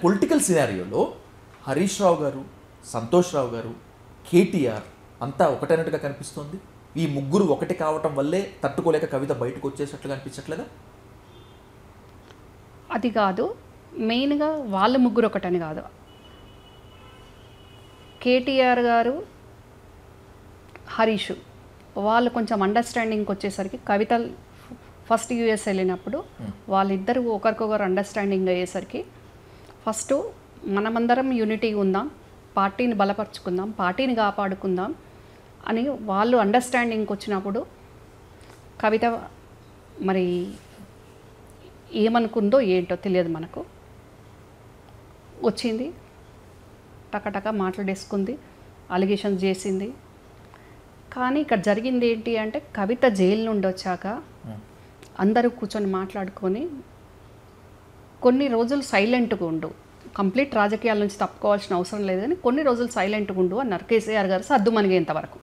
Political సినారియోలో Harish Rao గారు, సంతోష్ రావు గారు, కేటీఆర్ అంతా ఒకటైనట్టుగా కనిపిస్తుంది. ఈ ముగ్గురు ఒకటి కావటం వల్లే తట్టుకోలేక కవిత బయటకు వచ్చేసినట్లుగా అనిపించట్లేదా? అది కాదు, మెయిన్గా వాళ్ళ ముగ్గురు ఒకటని కాదు. కేటీఆర్ గారు, హరీష్ వాళ్ళు కొంచెం అండర్స్టాండింగ్కి వచ్చేసరికి కవిత ఫస్ట్ యూఎస్ వెళ్ళినప్పుడు వాళ్ళిద్దరూ ఒకరికొకరు అండర్స్టాండింగ్ అయ్యేసరికి ఫస్ట్ మనమందరం యూనిటీ ఉందాం, పార్టీని బలపరుచుకుందాం, పార్టీని కాపాడుకుందాం అని వాళ్ళు అండర్స్టాండింగ్కి వచ్చినప్పుడు కవిత మరి ఏమనుకుందో ఏంటో తెలియదు మనకు, వచ్చింది టకటక మాట్లాడేసుకుంది, అలిగేషన్స్ చేసింది. కానీ ఇక్కడ జరిగింది ఏంటి అంటే కవిత జైలు నుండి వచ్చాక అందరూ కూర్చొని మాట్లాడుకొని కొన్ని రోజులు సైలెంట్గా ఉండు, కంప్లీట్ రాజకీయాల నుంచి తప్పుకోవాల్సిన అవసరం లేదు కానీ కొన్ని రోజులు సైలెంట్గా ఉండు అన్నారు కేసీఆర్ గారు సర్దుమణిగేంత వరకు.